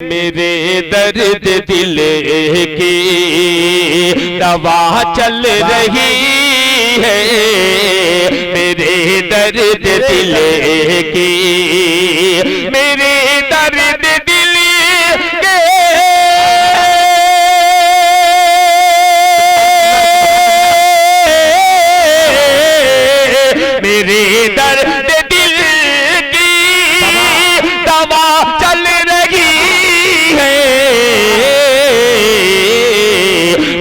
मेरे दर्द दिल की दवा चल रही है, मेरे दर्द दिल की, मेरे दर्द दिल के मेरे दर्द दिल की दवा चल रही है,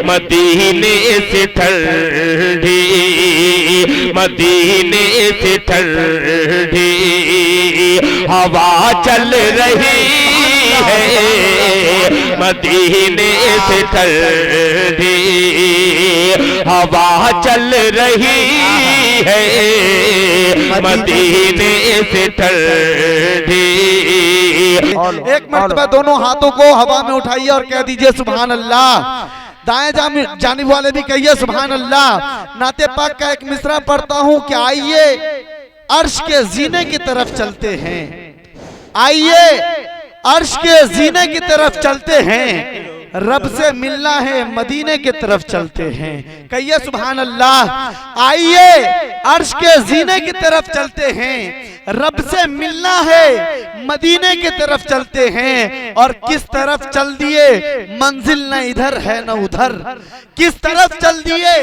मदीने से ठंडी, मदीने से ठंडी हवा चल रही है, मदीने से ठंडी हवा चल रही है, मदीने से ठंडी। एक मर्तबा दोनों हाथों को हवा में उठाइए और कह दीजिए सुभान अल्लाह। दाएं जानिब वाले भी कहिए सुभान अल्लाह। नाते पाक का एक मिसरा पढ़ता हूँ कि आइए अर्श के जीने की तरफ चलते हैं, आइए अर्श के जीने की तरफ चलते हैं, रब से मिलना है मदीने की तरफ चलते हैं। कहिए सुभान अल्लाह। आइए अर्श के जीने की तरफ चलते हैं, रब से मिलना है मदीने की तरफ चलते हैं। और किस तरफ चल दिए मंजिल न इधर है न उधर, किस तरफ चल दिए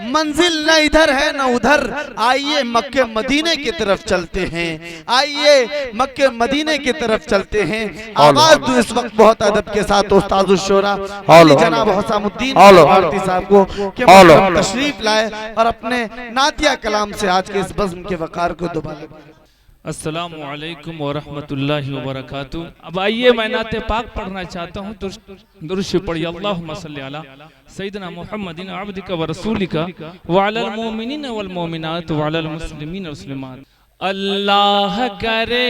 मंजिल न इधर है न उधर। आइए मक्के मदीने की तरफ चलते हैं, आइए मक्के मदीने की तरफ चलते हैं। आवाज दो इस वक्त बहुत अदब के साथ उस्तादुल शोरा जनाब हुसामुद्दीन भारती साहब को कि तशरीफ लाए और अपने नातिया कलाम से आज के इस बज़्म के वकार को दोबारा। अस्सलामु अलैकुम व रहमतुल्लाहि व बरकातुहू। अब आइए मैं नाते पाक पढ़ना चाहता हूँ, तो दुरूद पढ़िए अल्लाहुम्मा सल्ली अला सय्यिदना मुहम्मदिन अब्दिका व रसूलिका व अलल मोमिनीन वल मोमिनात व अलल मुस्लिमीन वल मुस्लिमात। अल्लाह करे,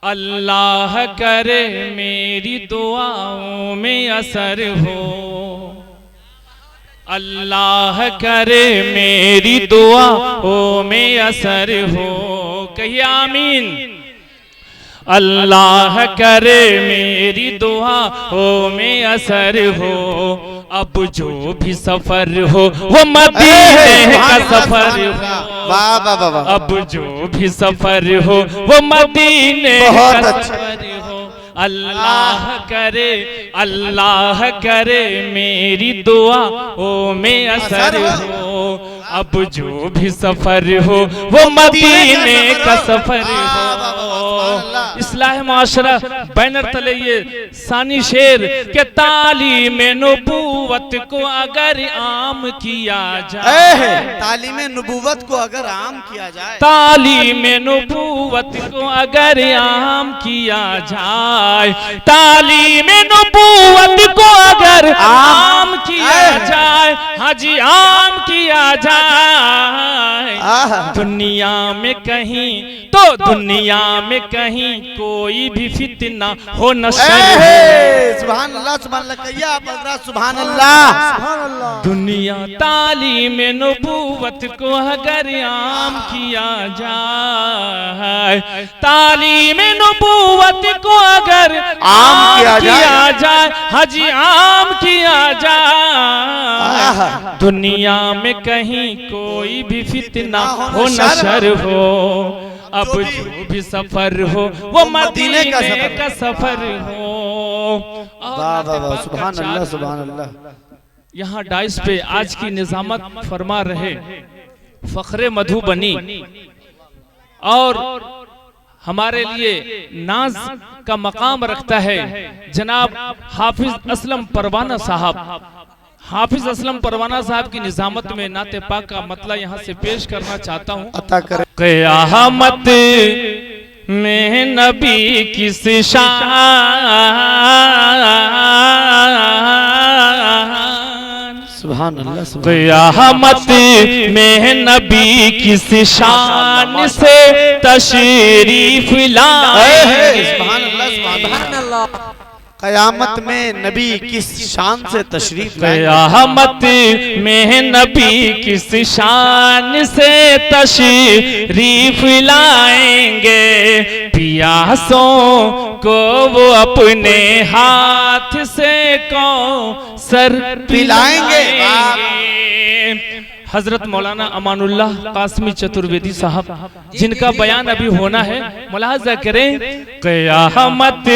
अल्लाह करे मेरी दुआओं में असर हो, अल्लाह करे मेरी दुआओं में असर हो। कहिए आमीन। अल्लाह करे मेरी दुआओं में असर हो, अब जो भी सफर हो वो मदीने का सफर हो, अब जो भी सफर हो वो मदीने का सफर हो। अल्लाह करे, अल्लाह करे मेरी दुआओं में असर हो, अब जो भी सफर हो वो मदीने का सफर हो। इस्लाह माशरा बैनर तले ये सानी शेर के तालीम नबूवत को अगर आम किया जाए, तालीम नबूवत को अगर आम किया जाए, तालीम नबूवत को अगर आम किया जाए, तालीम नबूवत को अगर आम किया जाए, हाजी आम किया जाए, दुनिया में कहीं तो दुनिया में कहीं कोई भी फितना हो न शर हो। सुभान अल्लाह, सुभान अल्लाह। कहिए आप हज़रात सुभान अल्लाह। दुनिया तालीम नबूवत को अगर आम किया जाए, तालीम नबूवत को अगर आम किया जाए, हाजी आम किया जाए, दुनिया में कहीं कोई भी फितना हो न शर हो, अब जो भी सफर हो वो मदीने का सफर हो। सुभान अल्लाह, सुभान अल्लाह। यहाँ डाइस पे आज की निजामत फरमा रहे फखरे मधुबनी और हमारे लिए नाज का मकाम रखता है जनाब हाफिज असलम परवाना साहब। हाफिज असलम परवाना साहब की निजामत में नाते पाक का मतला यहाँ से पेश करना चाहता हूँ। क़यामत में नबी किस शान, सुभान अल्लाह। क़यामत में नबी किस शान से तशरीफ लाएंगे। सुभान अल्लाह, सुभान अल्लाह। क़यामत में नबी किस शान से तशरीफ लाएंगे, क़यामत में नबी किस शान से तशरीफ लाएंगे, पियासों को वो अपने हाथ से सर पिलाएंगे। हजरत मौलाना अमानुल्लाह कासमी चतुर्वेदी साहब, जिनका बयान अभी होना है, मुलाहजा करें। क़यामत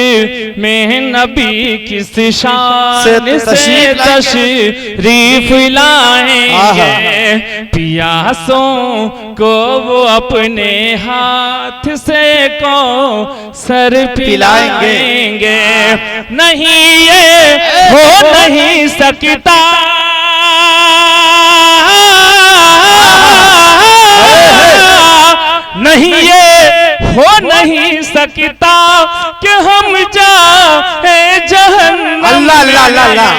में नबी किस शान से तशरीफ लाएंगे, पियासों को वो अपने हाथ से सर पिलाएंगे। नहीं ये हो नहीं सकता, नहीं ये हो नहीं सकता कि हम जाए जहन्नम। अल्लाह अल्लाह अल्लाह।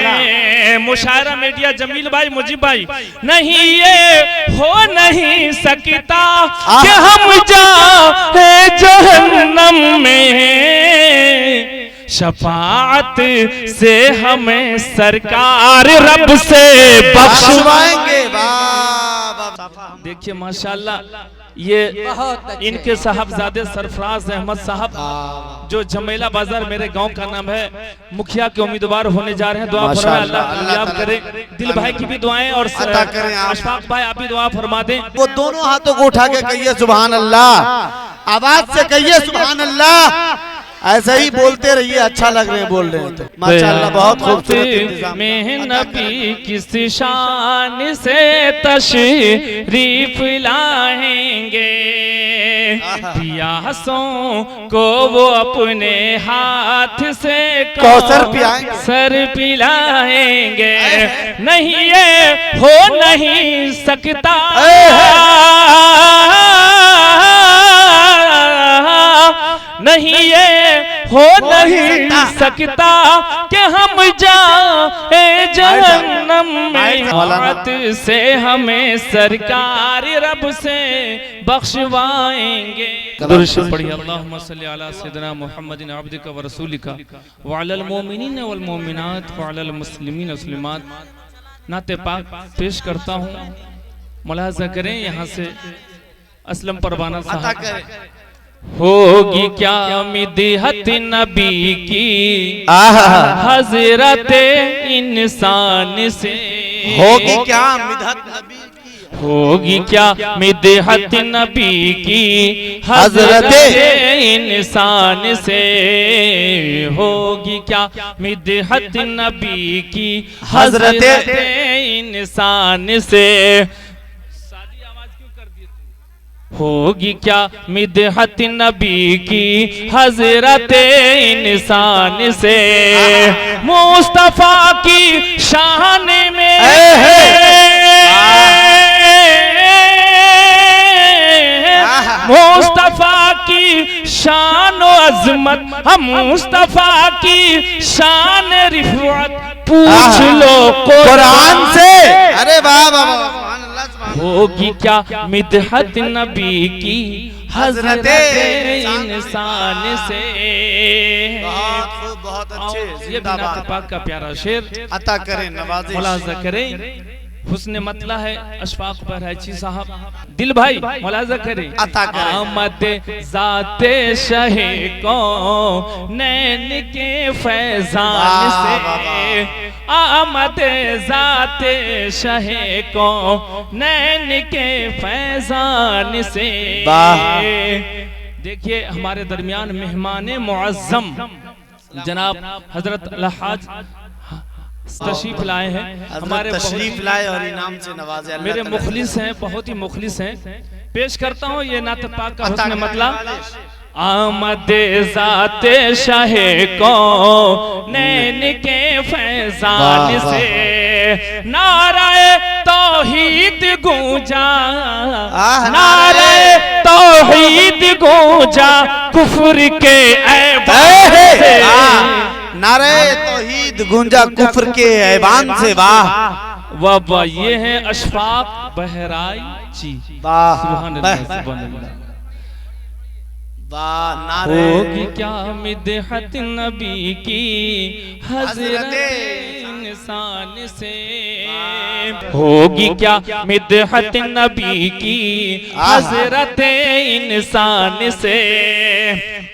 मुशायरा मीडिया जमील भाई, मुजीब भाई, नहीं ये हो नहीं सकता कि हम जाए जहन्नम में, शफाअत से हमें सरकार रब से बख्शवाएंगे। देखिए माशाल्लाह, ये इनके साहबजादे सरफराज अहमद साहब, जो जमेला बाजार मेरे गांव का नाम है, मुखिया के उम्मीदवार होने जा रहे हैं। दुआ फरमाएं, अल्लाह कामयाब करे। दिल भाई की भी दुआएं और अशफाक भाई आप भी दुआ फरमा दें। वो दोनों हाथों को उठा के कहिए सुभान अल्लाह, आवाज से कहिए सुभान अल्लाह। ऐसा ही बोलते रहिए, अच्छा लग रहे हैं बोल रहे हैं तो माशाअल्लाह, बहुत खूबसूरत। में नबी किस शान से तशरीफ लाएंगे, पियासों को वो अपने हाथ से कौसर पिलाएंगे, सर पिलाएंगे। नहीं ये हो नहीं सकता, नहीं ये हो नहीं सकता कि हम जाए जहन्नम में, हाथ से हमें सरकार रब से बख्शवाएंगे। दुरूद पढ़िए, अल्लाहुम्मा सल्ली अला सय्यिदिना मुहम्मदिन अब्दिका व रसूलिका व अलल मोमिनीन वल मोमिनात व अलल मुस्लिमीन व मुस्लिमात। नाते पाक पेश करता हूँ, मुलाहजा करें। यहाँ से असलम परवाना साहब। होगी क्या मिदहत नबी की हजरत इंसान से, होगी क्या मिदहत नबी की, होगी क्या मिदहत नबी की हजरत इंसान से, होगी क्या मिदहत नबी की हजरत इंसान से। होगी क्या मिदहत नबी की हजरत इंसान से, मुस्तफा की शान में मुस्तफा की शान और अजमत, हम मुस्तफा की शान रिफत पूछ लो कुरान से। अरे वाह वाह। होगी क्या मिदहत नबी की हजरत इंसान से। बहुत अच्छे, ये भी नात पाक का प्यारा शेर अता करें, नवाज़े, मुलाहजा करें। हुस्न मतला है अशफाक बहराइची साहब। दिल भाई मुलाहजा करें। आमद ज़ाते शहे को नैन के फैजान से, आमद ज़ाते शहे को नैन के फैजान से। देखिए हमारे दरमियान मेहमान मुअज़्ज़म जनाब हजरत अलहाज तशरीफ लाए हैं, हमारे तशरीफ लाए और इनाम से नवाजे। मेरे मुखलिस हैं, बहुत ही मुखलिस हैं। पेश करता हूँ ये नात पाक का हुस्न मतला। आमद ज़ाते शाहे को नैन के फैजान से, नाराए तौहीद गूंजा, नाराए तौहीद गूंजा कुफ्र के ऐबान से, नारे तौहीद गूंजा कुफ्र के ऐबान से। वाह वाह वाह। ये है अशफाक बहराइची। वाह सुभान अल्लाह, सुभान अल्लाह। वाह नारे होगी क्या मिदहत नबी की हजरत इंसान से, होगी क्या मिदहत नबी की हजरत इंसान से,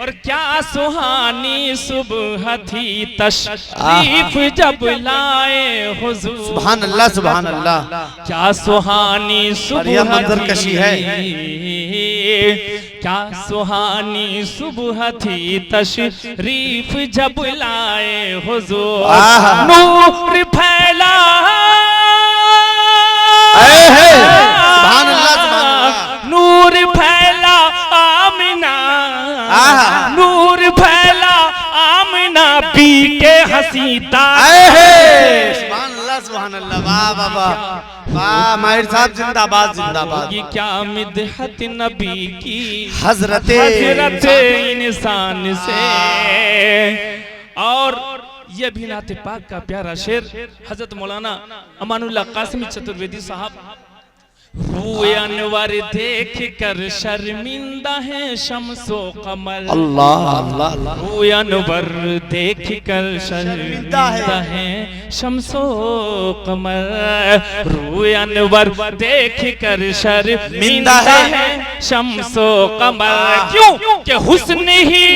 और क्या सुहानी सुबह थी तशरीफ जब लाए हुजूर। सुभान अल्लाह सुभान अल्लाह, क्या सुहानी बढ़िया सुबह मंजरकशी है। क्या सुहानी सुबह थी तशरीफ जब लाए हुजूर। नूर फैला सुभान अल्लाह सुभान अल्लाह, नूर फैला आमिना, नूर फैला आमिना बी के हसीता। सुभान अल्लाह सुभान अल्लाह, वाह वाह वाह वाह, माहिर साहब जिंदाबाद जिंदाबाद। ये क्या मिदहत नबी की हजरत इंसान से। और ये भी नाते पाक का प्यारा शेर हजरत मौलाना अमानुल्लाह कासिमी चतुर्वेदी साहब। रूए अनवर देख कर शर्मिंदा है शम्सो कमर। अल्लाह अल्लाह अल्लाह, रूए अनवर देख कर शर्मिंदा है शम्सो कमर। रूए अनवर देख कर शर्मिंदा है शम्सो कमर। क्यों कि हुस्न ही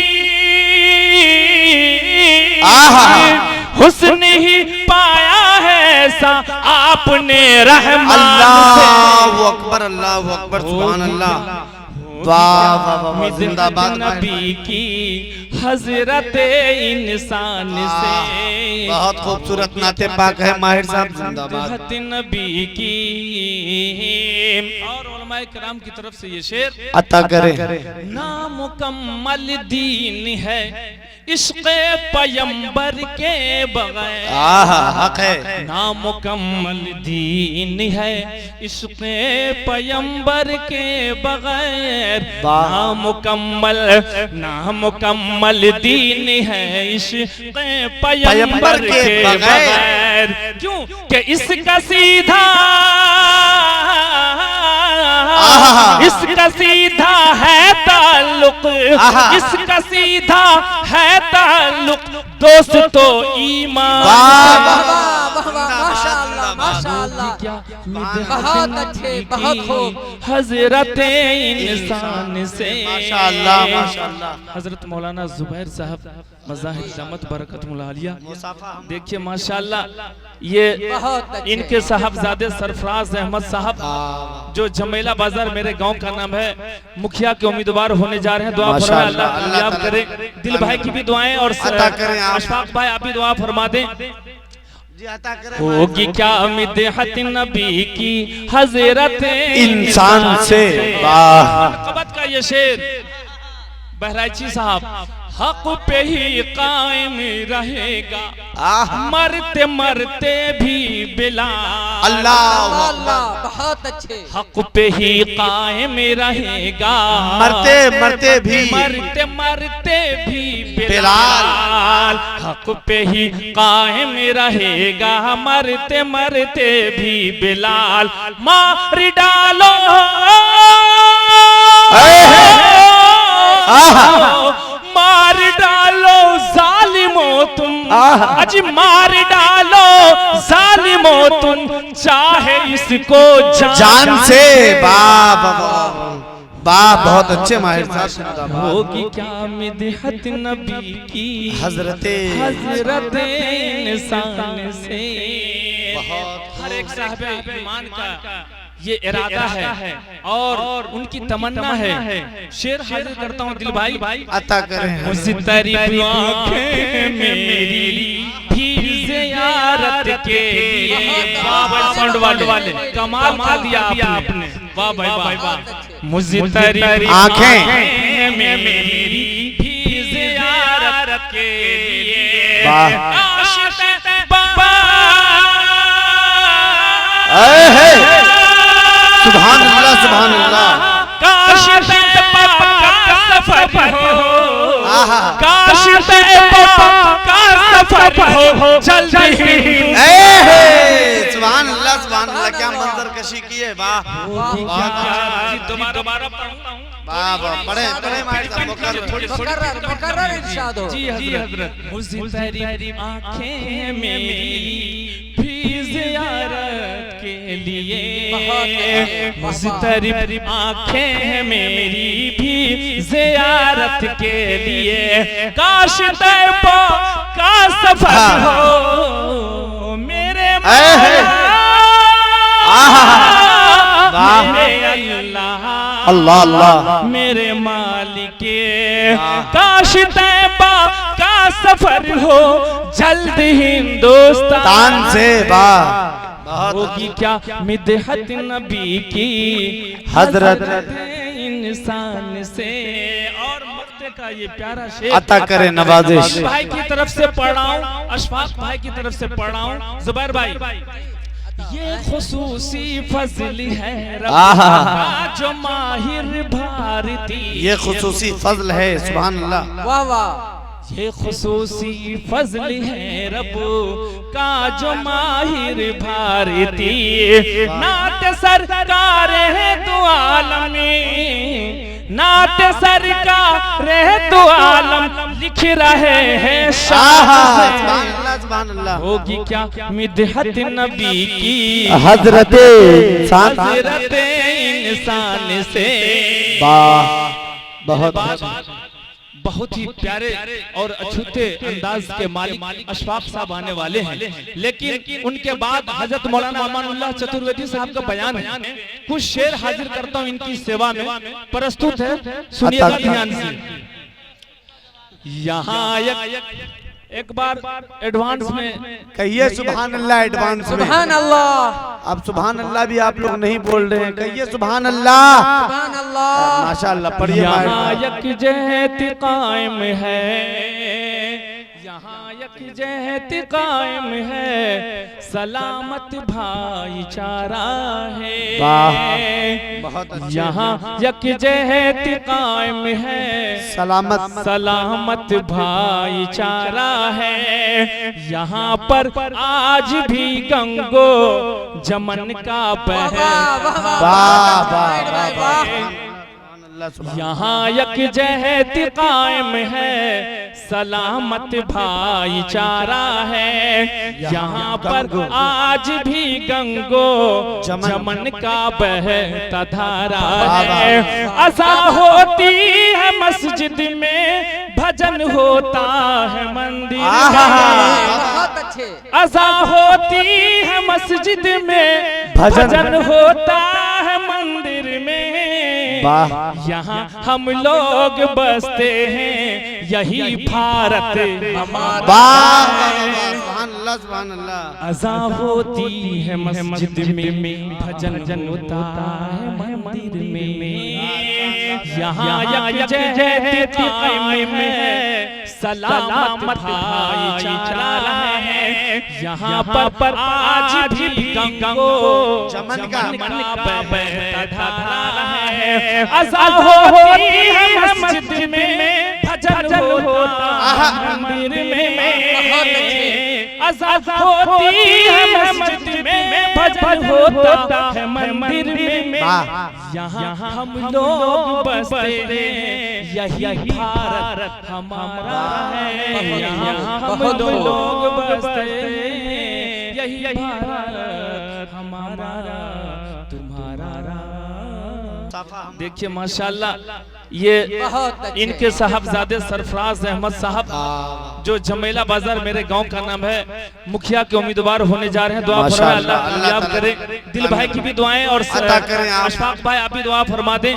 हुस्न ही पाया है ऐसा आपने रहमान से। अल्लाहु अकबर अल्लाहु अकबर, सुभान अल्लाह, वाह वाह वाह, जिंदाबाद नबी की हजरत इंसान से। बहुत खूबसूरत नाते पाक है माहिर साहब, जिंदाबाद। हजरत नबी की। और उलमाए कराम की तरफ से ये शेर अता करे। नामुकम्मल दीन है इश्क़ पैगंबर के बगैर। हक है। नामुकम्मल दीन है इश्क़ पैगंबर के बगैर। नामुकम्मल दीन है इश्क़ पैगंबर के बगैर। क्यों कि इसका सीधा इसका सीधा है ताल्लुक, इसका सीधा है ताल्लुक दोस्तों ईमान। माशाअल्लाह माशाअल्लाह, बहुत अच्छे बहुत खूब। हजरत इंसान से। माशाअल्लाह माशाअल्लाह। हजरत मौलाना जुबैर साहब मज़ाहिर जमत बरकतुल्लाह आलिया। देखिए माशाअल्लाह, ये इनके साहबजादे सरफराज अहमद साहब जो जमेला बाजार मेरे गांव का नाम है, मुखिया के उम्मीदवार होने जा रहे हैं। दुआ फरमाएं अल्लाह कामयाब करे। दिल भाई की भी दुआएं और अशफाक भाई आप भी दुआ फरमा दें। होगी क्या मिदहत नबी की हजरत इंसान से। वाह, कबत का ये शेर बहराइची साहब। हक पे ही कायम रहेगा मरते मरते भी बिलाल। अल्लाह अल्लाह, बहुत अच्छे। हक पे ही कायम रहेगा मरते मरते भी बिलाल। हक पे ही कायम रहेगा मरते मरते भी बिलाल। मार डालो मार डालो जालिमो तुम, अज मार डालो जालिमो तुम, चाहे इसको जान से। वाह वाह, बहुत अच्छे माहिर साहब। होगी क्या मिदहत नबी की हजरत इंसान से। हर एक साहिब ईमान का ये इरादा है और उनकी तमन्ना है। शेर हाजिर करता हूँ दिल भाई। अता करें। मुझसे तारीफ आंखें मेरी भी ज़ियारत के लिए। साउंड वाले कमाल का दिया आपने, वाह भाई वाह। मुझसे तारीफ आंखें मेरी भी ज़ियारत के लिए। सुभान अल्लाह सुभान अल्लाह। काश पाक का सफर हो, काश पाक का सफर हो जल्दी। सुभान अल्लाह, क्या मंजर कशी की है। वाह, दोबारा पढ़ूंगा। वाह वाह, बड़े बड़े माइक साहब, मुकर्रर इरशाद हो। जी हजरत। मुज़तरिब आंखें मेरी भी ज़ियारत के लिए, मुज़तरिब आंखें मेरी भी ज़ियारत के लिए, काश तैबा का सफर हो मेरे अल्लाह अल्लाह मेरे मालिक, काश तैबा का सफर हो जल्द हिंदुस्तान से। वाह, होगी क्या मिदहत नबी की हजरत इंसान से। और मक्ते का ये प्यारा शेर अता करे नवाजिश। भाई की तरफ से पढ़ रहा हूँ, अशफाक भाई की तरफ से पढ़ रहा हूँ। जुबैर भाई, ये खुसूसी फजल है रब का जो माहिर भारती, ये खुसूसी फजल है, सुभान अल्लाह। वाह वाह, ये खुसूसी फजल है रब का जो माहिर भारती, नात सरकार है दो आलम में, नात सरकार है दो आलम लिख रहे हैं शाह से। होगी क्या मिदहत नबी की हजरत हजरत इंसान से। बहुत ही प्यारे और अछूते अंदाज के मालिक अशफाक साहब आने वाले हैं, लेकिन उनके बाद हजरत मौलाना अमानुल्लाह चतुर्वेदी साहब का बयान है। कुछ शेर हाजिर करता हूँ इनकी सेवा में, प्रस्तुत है, सुनिएगा ध्यान से। यहाँ एक बार एडवांस में कहिए सुभान अल्लाह, एडवांस में सुभान अल्लाह। अब सुभान अल्लाह भी आप लोग नहीं बोल रहे हैं, कहिए सुभान अल्लाह। सुभान अल्लाह। माशाअल्लाह, पढ़िए। यहाँ यकजहत कायम है, यहाँ यकजहत कायम है, सलामत भाईचारा है। यहाँ यकजहत कायम है, सलामत भाईचारा है। यहाँ पर आज भी गंगो जमन का यहाँ यकजहत कायम है, सलामत भाईचारा है। यहाँ पर आज भी गंगो जमन का बहता धारा है। अज़ा होती है मस्जिद में, भजन होता है मंदिर में। बहुत अच्छे। अज़ा होती है मस्जिद में, भजन होता है मंदिर में। यहाँ हम लोग बसते हैं, यही भारत हमारा। अज़ा होती है मस्जिद में, भजन होता है मंदिर में। यहाँ यकजहत कायम है, सलामत भाईचारा है। यहाँ पर आज भी गंगो जमन का बहता धारा है। अज़ा होती है मस्जिद में, भजन होता है मंदिर में। अज़ा होती है मस्जिद में, भजन होता है मंदिर में। यहाँ हम लोग बसते हैं, यही भारत हमारा है। यहाँ हम लोग बसते हैं, यही भारत हमारा तुम्हारा। देखिए माशाल्लाह, ये इनके साहबजादे सरफराज अहमद साहब जो जमेला बाजार मेरे गांव का नाम है, मुखिया के उम्मीदवार होने जा रहे हैं। दुआ फरमाएं, अल्लाह कामयाब करे। दिल भाई की भी दुआएं और अशफाक भाई आप भी दुआ फरमा दें।